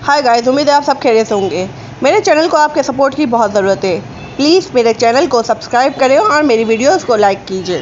Hi guys, उम्मीद है आप सब खैरियत से होंगे। मेरे चैनल को आपके सपोर्ट की बहुत ज़रूरत है। प्लीज़ मेरे चैनल को सब्सक्राइब करें और मेरी वीडियोस को लाइक कीजिए।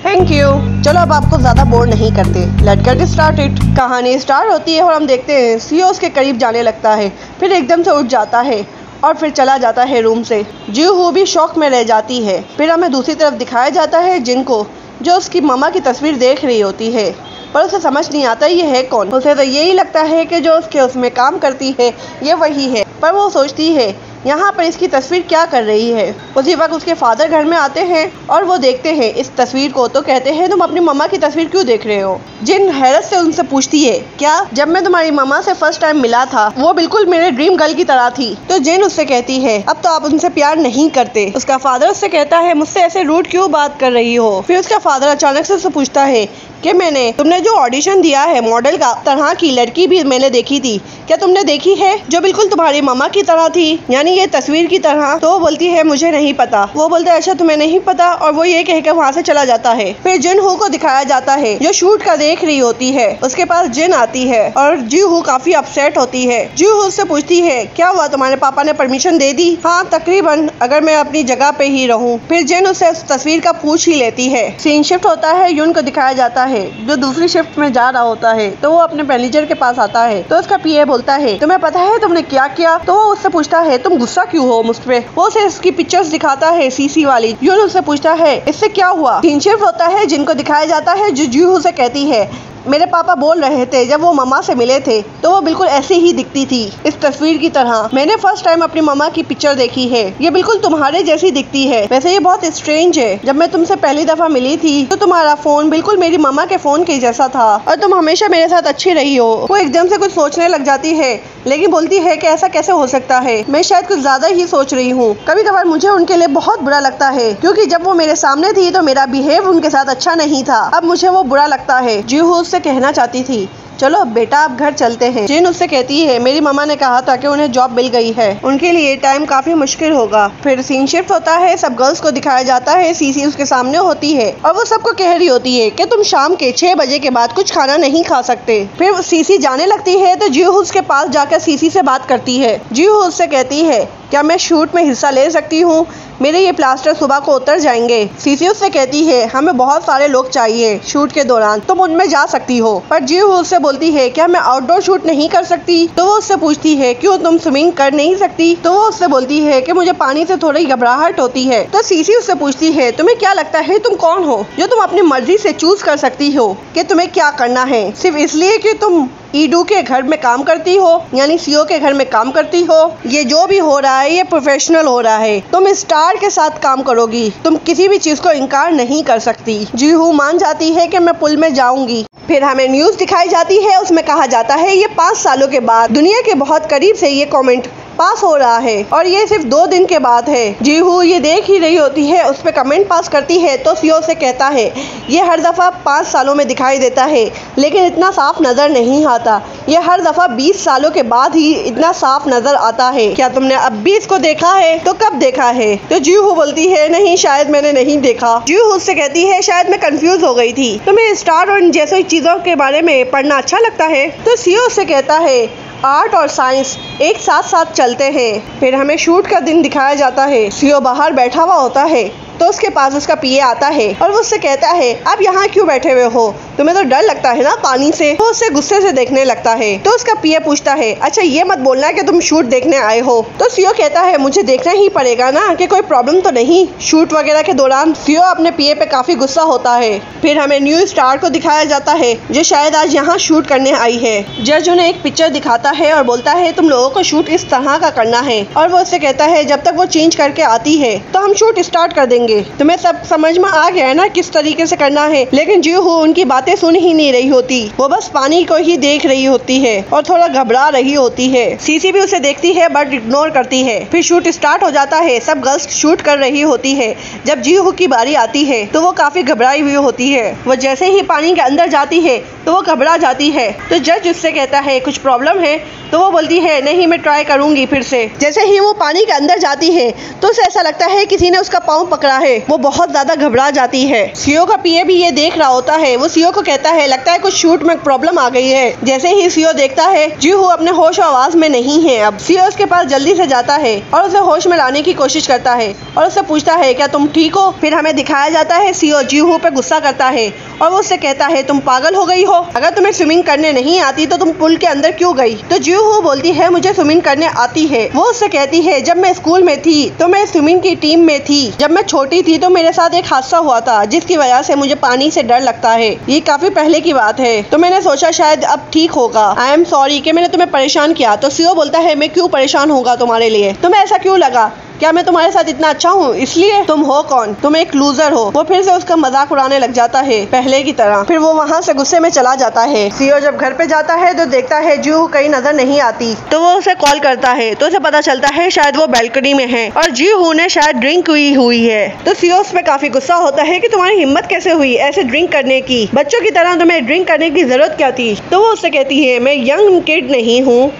Thank you. चलो अब आपको ज़्यादा बोर नहीं करते, लेट्स गेट स्टार्टेड। कहानी स्टार्ट होती है और हम देखते हैं सीओ उसके करीब जाने लगता है, फिर एकदम से उठ जाता है और फिर चला जाता है रूम से। जी-हू भी शौक में रह जाती है। फिर हमें दूसरी तरफ दिखाया जाता है जिन को, जो उसकी मम्मा की तस्वीर देख रही होती है, पर उसे समझ नहीं आता ये है कौन। उसे तो यही लगता है कि जो उसमें काम करती है ये वही है, पर वो सोचती है यहाँ पर इसकी तस्वीर क्या कर रही है। उसी वक्त उसके फादर घर में आते हैं और वो देखते हैं इस तस्वीर को, तो कहते हैं तुम अपनी मम्मा की तस्वीर क्यों देख रहे हो। जिन हैरत से उनसे पूछती है, क्या जब मैं तुम्हारी मम्मा से फर्स्ट टाइम मिला था वो बिल्कुल मेरे ड्रीम गर्ल की तरह थी। तो जिन उससे कहती है अब तो आप उनसे प्यार नहीं करते। उसका फादर उससे कहता है मुझसे ऐसे रूड क्यों बात कर रही हो। फिर उसका फादर अचानक से उससे पूछता है कि तुमने जो ऑडिशन दिया है मॉडल का, तरह की लड़की भी मैंने देखी थी, क्या तुमने देखी है जो बिल्कुल तुम्हारी मम्मा की तरह थी, यानी ये तस्वीर की तरह। तो वो बोलती है मुझे नहीं पता। वो बोलता है अच्छा तुम्हें नहीं पता, और वो ये कहकर वहाँ से चला जाता है। फिर जिन-हू को दिखाया जाता है जो शूट का देख रही होती है। उसके पास जिन आती है और जी-हू काफी अपसेट होती है। जी-हू उससे पूछती है क्या हुआ, तुम्हारे पापा ने परमिशन दे दी। हाँ तकरीबन, अगर मैं अपनी जगह पे ही रहूँ। फिर जिन उससे उस तस्वीर का पूछ ही लेती है। सीन शिफ्ट होता है, यून को दिखाया जाता है जो दूसरी शिफ्ट में जा रहा होता है। तो वो अपने मैनेजर के पास आता है, तो उसका पीए बोलता है तुम्हें पता है तुमने क्या किया। तो वो उससे पूछता है तुम गुस्सा क्यों हो मुझ पे। वो उसे इसकी पिक्चर्स दिखाता है सीसी वाली। यून उससे पूछता है इससे क्या हुआ। सीन शिफ्ट होता है, जिनको दिखाया जाता है जो जी-हू से कहती है मेरे पापा बोल रहे थे जब वो मम्मा से मिले थे तो वो बिल्कुल ऐसी ही दिखती थी इस तस्वीर की तरह। मैंने फर्स्ट टाइम अपनी मम्मा की पिक्चर देखी है, ये बिल्कुल तुम्हारे जैसी दिखती है। वैसे ये बहुत स्ट्रेंज है, जब मैं तुमसे पहली दफा मिली थी तो तुम्हारा फोन बिल्कुल मेरी मम्मा के फोन के जैसा था और तुम हमेशा मेरे साथ अच्छी रही हो। वो एकदम से कुछ सोचने लग जाती है, लेकिन बोलती है कि ऐसा कैसे हो सकता है, मैं शायद कुछ ज्यादा ही सोच रही हूँ। कभी कभार मुझे उनके लिए बहुत बुरा लगता है, क्योंकि जब वो मेरे सामने थी तो मेरा बिहेव उनके साथ अच्छा नहीं था, अब मुझे वो बुरा लगता है। जी-हू उससे कहना चाहती थी चलो बेटा अब घर चलते हैं। जिन उससे कहती है मेरी मम्मा ने कहा था कि उन्हें जॉब मिल गई है, उनके लिए टाइम काफी मुश्किल होगा। फिर सीन शिफ्ट होता है, सब गर्ल्स को दिखाया जाता है। सीसी उसके सामने होती है और वो सबको कह रही होती है कि तुम शाम के 6 बजे के बाद कुछ खाना नहीं खा सकते। फिर सीसी जाने लगती है तो जी-हू उसके पास जाकर सीसी से बात करती है। जी-हू उससे कहती है क्या मैं शूट में हिस्सा ले सकती हूँ, मेरे ये प्लास्टर सुबह को उतर जाएंगे। सीसी उससे कहती है हमें बहुत सारे लोग चाहिए शूट के दौरान, तुम उनमें जा सकती हो। पर जी-हू उससे बोलती है क्या मैं आउटडोर शूट नहीं कर सकती। तो वो उससे पूछती है क्यों तुम स्विमिंग कर नहीं सकती। तो वो उससे बोलती है कि मुझे पानी से थोड़ी घबराहट होती है। तो सीसी उससे पूछती है तुम्हें क्या लगता है तुम कौन हो जो तुम अपनी मर्जी से चूज कर सकती हो कि तुम्हें क्या करना है, सिर्फ इसलिए कि तुम ईडू के घर में काम करती हो, यानी सीओ के घर में काम करती हो। ये जो भी हो रहा है ये प्रोफेशनल हो रहा है, तुम स्टार के साथ काम करोगी, तुम किसी भी चीज को इनकार नहीं कर सकती। जी-हू मान जाती है कि मैं पुल में जाऊंगी। फिर हमें न्यूज दिखाई जाती है, उसमें कहा जाता है ये 5 सालों के बाद दुनिया के बहुत करीब से ये कमेंट पास हो रहा है और ये सिर्फ 2 दिन के बाद है। जी-हू ये देख ही रही होती है, उस पे कमेंट पास करती है तो सीओ से कहता है ये हर दफा 5 सालों में दिखाई देता है लेकिन इतना साफ नजर नहीं आता, ये हर दफा 20 सालों के बाद ही इतना साफ नजर आता है। क्या तुमने अब भी इसको देखा है, तो कब देखा है। तो जी-हू बोलती है नहीं शायद मैंने नहीं देखा। जी-हू उससे कहती है शायद मैं कंफ्यूज हो गई थी, तुम्हें स्टार और इन जैसी चीजों के बारे में पढ़ना अच्छा लगता है। तो सीओ से कहता है आर्ट और साइंस एक साथ साथ चलते हैं। फिर हमें शूट का दिन दिखाया जाता है, सीओ बाहर बैठा हुआ होता है तो उसके पास उसका पीए आता है और वो उससे कहता है आप यहाँ क्यों बैठे हुए हो, तुम्हें तो डर लगता है ना पानी से। वो उससे गुस्से से देखने लगता है तो उसका पीए पूछता है अच्छा ये मत बोलना कि तुम शूट देखने आए हो। तो सीओ कहता है मुझे देखना ही पड़ेगा ना, कि कोई प्रॉब्लम तो नहीं शूट वगैरह के दौरान। सीओ अपने पीए पे काफी गुस्सा होता है। फिर हमें न्यू स्टार को दिखाया जाता है जो शायद आज यहाँ शूट करने आई है। जज उन्हें एक पिक्चर दिखाता है और बोलता है तुम लोगों को शूट इस तरह का करना है, और वो उससे कहता है जब तक वो चेंज करके आती है तो हम शूट स्टार्ट कर देंगे। तुम्हें सब समझ में आ गया है ना किस तरीके से करना है। लेकिन जी-हू उनकी बातें सुन ही नहीं रही होती, वो बस पानी को ही देख रही होती है और थोड़ा घबरा रही होती है। सीसी भी उसे देखती है बट इग्नोर करती है। फिर शूट स्टार्ट हो जाता है, सब गर्ल्स शूट कर रही होती है। जब जी-हू की बारी आती है तो वो काफी घबराई हुई होती है। वो जैसे ही पानी के अंदर जाती है तो वो घबरा जाती है। तो जज उससे कहता है कुछ प्रॉब्लम है, तो वो बोलती है नहीं मैं ट्राई करूंगी फिर से। जैसे ही वो पानी के अंदर जाती है तो उसे ऐसा लगता है किसी ने उसका पाँव पकड़ा है, वो बहुत ज्यादा घबरा जाती है। सीओ का पीए भी ये देख रहा होता है, वो सीओ को कहता है लगता है कुछ शूट में प्रॉब्लम आ गई है। जैसे ही सीओ देखता है जीहू अपने होश और आवाज में नहीं है। अब सीओ उसके पास जल्दी से जाता है और उसे होश में लाने की कोशिश करता है और उससे पूछता है क्या तुम ठीक हो। फिर हमें दिखाया जाता है सीओ जीहू पे गुस्सा करता है और वो उससे कहता है तुम पागल हो गई हो, अगर तुम्हें स्विमिंग करने नहीं आती तो तुम पूल के अंदर क्यों गई। तो जीहू बोलती है मुझे स्विमिंग करने आती है। वो उससे कहती है जब मैं स्कूल में थी तो मैं स्विमिंग की टीम में थी। जब मैं छोटी थी तो मेरे साथ एक हादसा हुआ था जिसकी वजह से मुझे पानी से डर लगता है। ये काफी पहले की बात है तो मैंने सोचा शायद अब ठीक होगा। आई एम सॉरी कि मैंने तुम्हें परेशान किया। तो सीओ बोलता है मैं क्यों परेशान होगा तुम्हारे लिए, तुम्हें ऐसा क्यों लगा, क्या मैं तुम्हारे साथ इतना अच्छा हूँ इसलिए? तुम हो कौन, तुम एक लूजर हो। वो फिर से उसका मजाक उड़ाने लग जाता है पहले की तरह। फिर वो वहाँ से गुस्से में चला जाता है। सीओ जब घर पे जाता है तो देखता है जीहू कहीं नजर नहीं आती तो वो उसे कॉल करता है तो उसे पता चलता है शायद वो बैल्कनी में है और जीहू ने शायद ड्रिंक हुई है। तो सीओ उस पे काफी गुस्सा होता है कि तुम्हारी हिम्मत कैसे हुई ऐसे ड्रिंक करने की, बच्चों की तरह तुम्हें ड्रिंक करने की जरूरत क्या थी। तो वो उससे कहती है मैं यंग किड नहीं हूँ,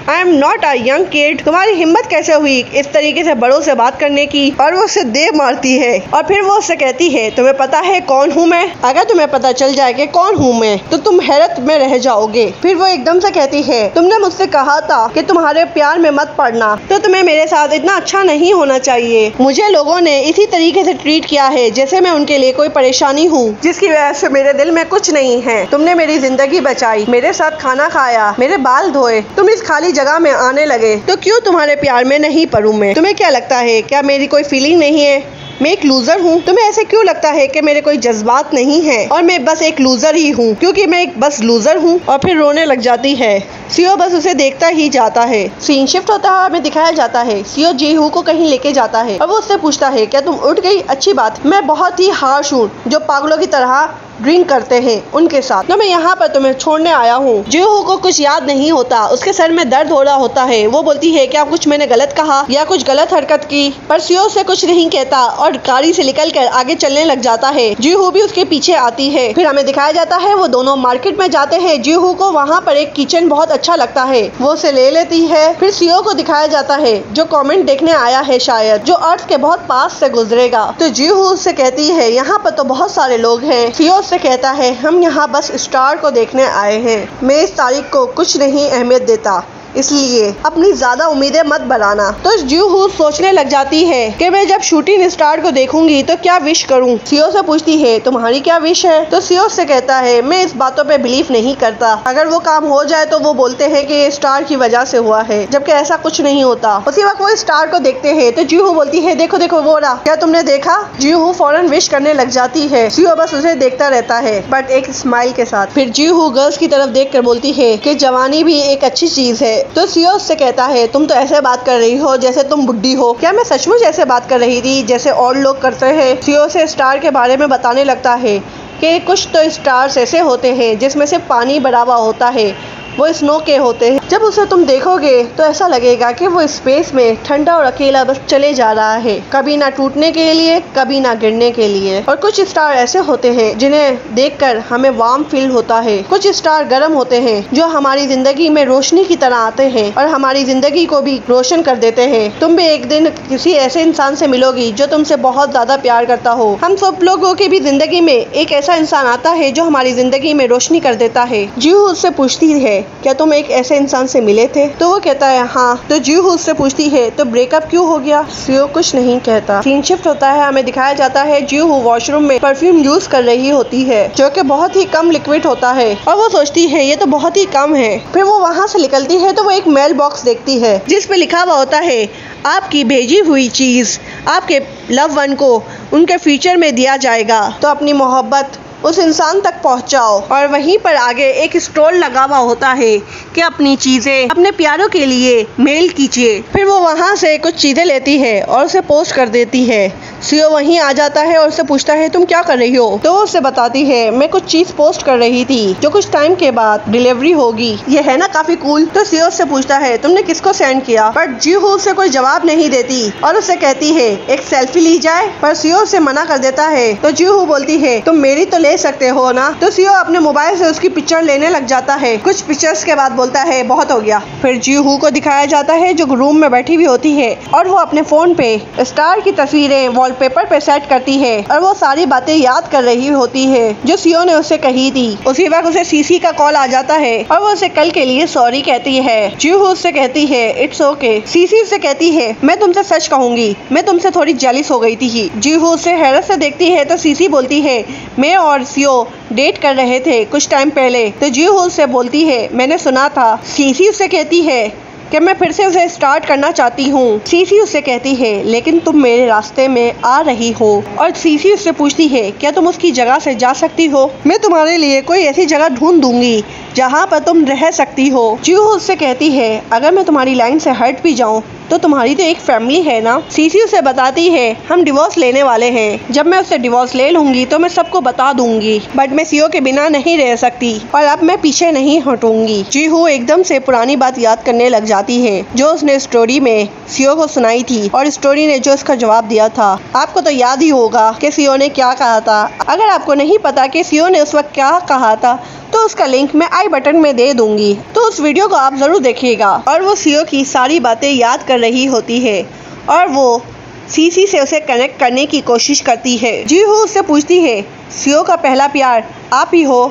I am not a young kid, तुम्हारी हिम्मत कैसे हुई इस तरीके से बड़ों से बात करने की। और वो उसे दे मारती है और फिर वो उससे कहती है तुम्हें पता है कौन हूँ मैं, अगर तुम्हें पता चल जाए कि कौन हूँ मैं तो तुम हैरत में रह जाओगे। फिर वो एकदम से कहती है तुमने मुझसे कहा था कि तुम्हारे प्यार में मत पड़ना, तो तुम्हें मेरे साथ इतना अच्छा नहीं होना चाहिए। मुझे लोगों ने इसी तरीके से ट्रीट किया है जैसे मैं उनके लिए कोई परेशानी हूँ, जिसकी वजह से मेरे दिल में कुछ नहीं है। तुमने मेरी जिंदगी बचाई, मेरे साथ खाना खाया, मेरे बाल धोए, तुम इस खाली जगह में आने लगे तो क्यों तुम्हारे प्यार में नहीं पड़ूं मैं। तुम्हें क्या लगता है क्या मेरी कोई फीलिंग नहीं है, मैं एक लूजर हूँ। तुम्हें ऐसे क्यों लगता है कि मेरे कोई जज्बात नहीं है और मैं बस एक लूजर ही हूँ क्योंकि मैं एक बस लूजर हूँ। और फिर रोने लग जाती है। सीओ बस उसे देखता ही जाता है। सीन शिफ्ट होता है, हमें दिखाया जाता है सीओ जीहू को कहीं लेके जाता है और वो उससे पूछता है क्या तुम उठ गई, अच्छी बात, मैं बहुत ही हार्श हूँ जो पागलों की तरह ड्रिंक करते हैं उनके साथ, तो मैं यहाँ पर तुम्हें छोड़ने आया हूँ। जीहू को कुछ याद नहीं होता, उसके सर में दर्द हो रहा होता है। वो बोलती है क्या कुछ मैंने गलत कहा या कुछ गलत हरकत की, पर सीओ से कुछ नहीं कहता और गाड़ी से निकलकर आगे चलने लग जाता है। जीहू भी उसके पीछे आती है। फिर हमें दिखाया जाता है वो दोनों मार्केट में जाते हैं। जीहू को वहाँ पर एक किचन बहुत अच्छा लगता है, वो उसे ले लेती है। फिर सीओ को दिखाया जाता है जो कॉमेंट देखने आया है शायद, जो अर्थ के बहुत पास से गुजरेगा। तो जीहू उससे कहती है यहाँ पर तो बहुत सारे लोग हैं। सीओ से कहता है हम यहाँ बस स्टार को देखने आए हैं, मैं इस तारीख को कुछ नहीं अहमियत देता, इसलिए अपनी ज्यादा उम्मीदें मत बनाना। तो जीहू सोचने लग जाती है कि मैं जब शूटिंग स्टार को देखूंगी तो क्या विश करूं। सीओ से पूछती है तुम्हारी क्या विश है। तो सीओ से कहता है मैं इस बातों पे बिलीव नहीं करता, अगर वो काम हो जाए तो वो बोलते हैं कि ये स्टार की वजह से हुआ है, जबकि ऐसा कुछ नहीं होता। उसी वक्त वो स्टार को देखते हैं तो जीहू बोलती है देखो देखो वो रहा, क्या तुमने देखा। जीहू फौरन विश करने लग जाती है। सीओ बस उसे देखता रहता है बट एक स्माइल के साथ। फिर जीहू गर्ल्स की तरफ देख कर बोलती है कि जवानी भी एक अच्छी चीज है। तो सीओ से कहता है तुम तो ऐसे बात कर रही हो जैसे तुम बुड्ढी हो। क्या मैं सचमुच ऐसे बात कर रही थी जैसे और लोग करते हैं। सीओ से स्टार के बारे में बताने लगता है कि कुछ तो स्टार्स ऐसे होते हैं जिसमें से पानी भरा हुआ होता है, वो स्नो के होते हैं। जब उसे तुम देखोगे तो ऐसा लगेगा कि वो स्पेस में ठंडा और अकेला बस चले जा रहा है, कभी ना टूटने के लिए कभी ना गिरने के लिए। और कुछ स्टार ऐसे होते हैं जिन्हें देखकर हमें वार्म फील होता है। कुछ स्टार गर्म होते हैं जो हमारी जिंदगी में रोशनी की तरह आते हैं और हमारी जिंदगी को भी रोशन कर देते हैं। तुम भी एक दिन किसी ऐसे इंसान से मिलोगी जो तुमसे बहुत ज्यादा प्यार करता हो। हम सब लोगों की भी जिंदगी में एक ऐसा इंसान आता है जो हमारी जिंदगी में रोशनी कर देता है। जीहू उससे पूछती है क्या तुम एक ऐसे इंसान से मिले थे। तो वो कहता है हाँ। तो जीहू उससे पूछती है तो ब्रेकअप क्यों हो गया। सीओ कुछ नहीं कहता। सीन शिफ्ट होता है, हमें दिखाया जाता है जीहू वॉशरूम में परफ्यूम यूज कर रही होती है जो कि बहुत ही कम लिक्विड होता है और वो सोचती है ये तो बहुत ही कम है। फिर वो वहाँ से निकलती है तो वो एक मेल बॉक्स देखती है जिस पे लिखा हुआ होता है आपकी भेजी हुई चीज आपके लव वन को उनके फ्यूचर में दिया जाएगा, तो अपनी मोहब्बत उस इंसान तक पहुंचाओ। और वहीं पर आगे एक स्टॉल लगा हुआ होता है कि अपनी चीजें अपने प्यारों के लिए मेल कीजिए। फिर वो वहां से कुछ चीजें लेती है और उसे पोस्ट कर देती है। सीओ वहीं आ जाता है और उससे पूछता है तुम क्या कर रही हो। तो वो उससे बताती है मैं कुछ चीज पोस्ट कर रही थी जो कुछ टाइम के बाद डिलीवरी होगी, ये है ना काफी कूल। तो सीओ से पूछता है तुमने किसको सेंड किया, बट जीहू उससे कोई जवाब नहीं देती और उससे कहती है एक सेल्फी ली जाए, पर सीओ से मना कर देता है। तो जीहू बोलती है तुम मेरी तो ले ले सकते हो ना। तो सीओ अपने मोबाइल से उसकी पिक्चर लेने लग जाता है। कुछ पिक्चर्स के बाद बोलता है बहुत हो गया। फिर जी हू को दिखाया जाता है जो रूम में बैठी हुई होती है और वो अपने फोन पे स्टार की तस्वीरें वॉलपेपर पे सेट करती है और वो सारी बातें याद कर रही होती है जो सीओ ने उससे कही थी। उसी वक्त उसे सीसी का कॉल आ जाता है और वो उसे कल के लिए सॉरी कहती है। जी हू उससे कहती है इट्स ओके। सीसी उससे कहती है मैं तुमसे सच कहूंगी, मैं तुमसे थोड़ी जेलिस हो गई थी। जी हू उसे हैरत से देखती है तो सीसी बोलती है मैं और सीओ डेट कर रहे थे कुछ टाइम पहले। तो जी हू उससे बोलती है मैंने सुना था। सीसी उससे कहती है कि मैं फिर से उसे स्टार्ट करना चाहती हूँ। सीसी उससे कहती है लेकिन तुम मेरे रास्ते में आ रही हो। और सीसी उससे पूछती है क्या तुम उसकी जगह से जा सकती हो? मैं तुम्हारे लिए कोई ऐसी जगह ढूंढ दूंगी जहाँ पर तुम रह सकती हो। जी हू उससे कहती है अगर मैं तुम्हारी लाइन से हट भी जाऊँ तो तुम्हारी तो एक फैमिली है ना। सीसी उसे बताती है हम डिवोर्स लेने वाले हैं, जब मैं उससे डिवोर्स ले लूंगी तो मैं सबको बता दूंगी, बट मैं सीओ के बिना नहीं रह सकती और अब मैं पीछे नहीं हटूंगी। जी हू एकदम से पुरानी बात याद करने लग जाती है जो उसने स्टोरी में सीओ को सुनाई थी और स्टोरी ने जो उसका जवाब दिया था। आपको तो याद ही होगा कि सीओ ने क्या कहा था। अगर आपको नहीं पता कि सीओ ने उस वक्त क्या कहा था तो उसका लिंक मैं आई बटन में दे दूंगी, तो उस वीडियो को आप जरूर देखिएगा। और वो सीओ की सारी बातें याद कर रही होती है और वो सीसी से उसे कनेक्ट करने की कोशिश करती है। जी हू उससे पूछती है सीओ का पहला प्यार आप ही हो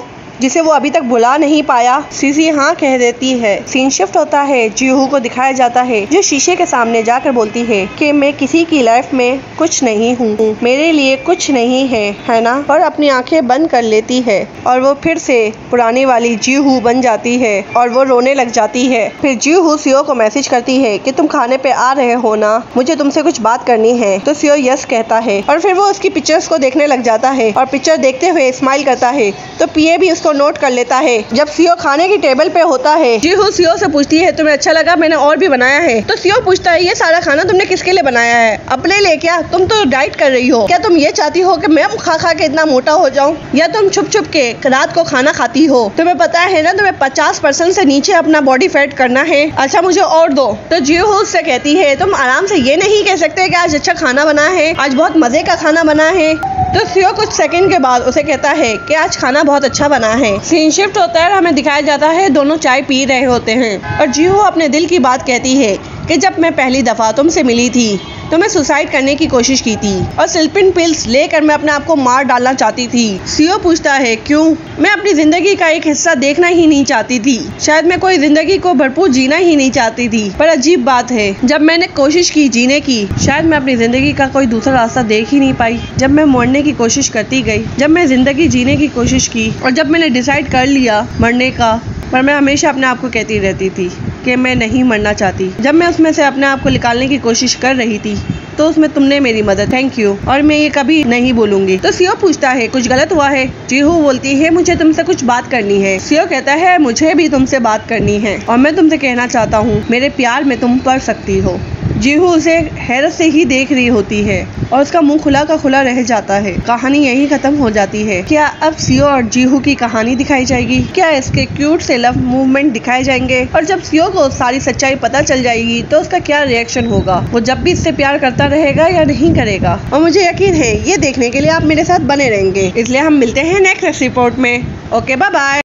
जिसे वो अभी तक भुला नहीं पाया। सीसी हाँ कह देती है। सीन शिफ्ट होता है। जी हू को दिखाया जाता है जो शीशे के सामने जाकर बोलती है कि मैं किसी की लाइफ में कुछ नहीं हूँ, मेरे लिए कुछ नहीं है ना। और अपनी आंखें बंद कर लेती है और वो फिर से पुरानी वाली जी हू बन जाती है और वो रोने लग जाती है। फिर जी हू सीओ को मैसेज करती है कि तुम खाने पे आ रहे हो ना, मुझे तुमसे कुछ बात करनी है। तो सीओ यस कहता है और फिर वो उसकी पिक्चर्स को देखने लग जाता है और पिक्चर देखते हुए स्माइल करता है। तो पीए भी उसको नोट कर लेता है। जब सीओ खाने की टेबल पे होता है जी हू सीओ से पूछती है तुम्हें अच्छा लगा, मैंने और भी बनाया है। तो सीओ पूछता है ये सारा खाना तुमने किसके लिए बनाया है? अपने लिए क्या? तुम तो डाइट कर रही हो, क्या तुम ये चाहती हो कि मैं खा खा के इतना मोटा हो जाऊं, या तुम छुप छुप के रात को खाना खाती हो? तुम्हें पता है ना तुम्हें 50% से नीचे अपना बॉडी फैट करना है। अच्छा मुझे और दो। तो जी हू से कहती है तुम आराम से ये नहीं कह सकते कि आज अच्छा खाना बना है, आज बहुत मजे का खाना बना है। तो सीओ कुछ सेकंड के बाद उसे कहता है कि आज खाना बहुत अच्छा बना है। सीन शिफ्ट होता है, हमें दिखाया जाता है दोनों चाय पी रहे होते हैं और जी हू अपने दिल की बात कहती है कि जब मैं पहली दफा तुमसे मिली थी तो मैं सुसाइड करने की कोशिश की थी और स्लीपिंग पिल्स लेकर मैं अपने आप को मार डालना चाहती थी। सीओ पूछता है क्यों? मैं अपनी जिंदगी का एक हिस्सा देखना ही नहीं चाहती थी, शायद मैं कोई जिंदगी को भरपूर जीना ही नहीं चाहती थी। पर अजीब बात है जब मैंने कोशिश की जीने की, शायद मैं अपनी जिंदगी का कोई दूसरा रास्ता देख ही नहीं पाई। जब मैं मरने की कोशिश करती गई, जब मैं जिंदगी जीने की कोशिश की और जब मैंने डिसाइड कर लिया मरने का, पर मैं हमेशा अपने आप को कहती रहती थी कि मैं नहीं मरना चाहती। जब मैं उसमें से अपने आप को निकालने की कोशिश कर रही थी तो उसमें तुमने मेरी मदद, थैंक यू, और मैं ये कभी नहीं भूलूंगी। तो सीओ पूछता है कुछ गलत हुआ है? जी हू बोलती है मुझे तुमसे कुछ बात करनी है। सीओ कहता है मुझे भी तुमसे बात करनी है और मैं तुमसे कहना चाहता हूँ मेरे प्यार में तुम पड़ सकती हो। जी हू उसे हैरत से ही देख रही होती है और उसका मुंह खुला का खुला रह जाता है। कहानी यही खत्म हो जाती है। क्या अब सीओ और जी हू की कहानी दिखाई जाएगी? क्या इसके क्यूट से लव मूवमेंट दिखाए जाएंगे? और जब सीओ को सारी सच्चाई पता चल जाएगी तो उसका क्या रिएक्शन होगा? वो जब भी इससे प्यार करता रहेगा या नहीं करेगा? और मुझे यकीन है ये देखने के लिए आप मेरे साथ बने रहेंगे, इसलिए हम मिलते हैं नेक्स्ट रिपोर्ट में। Okay bye bye.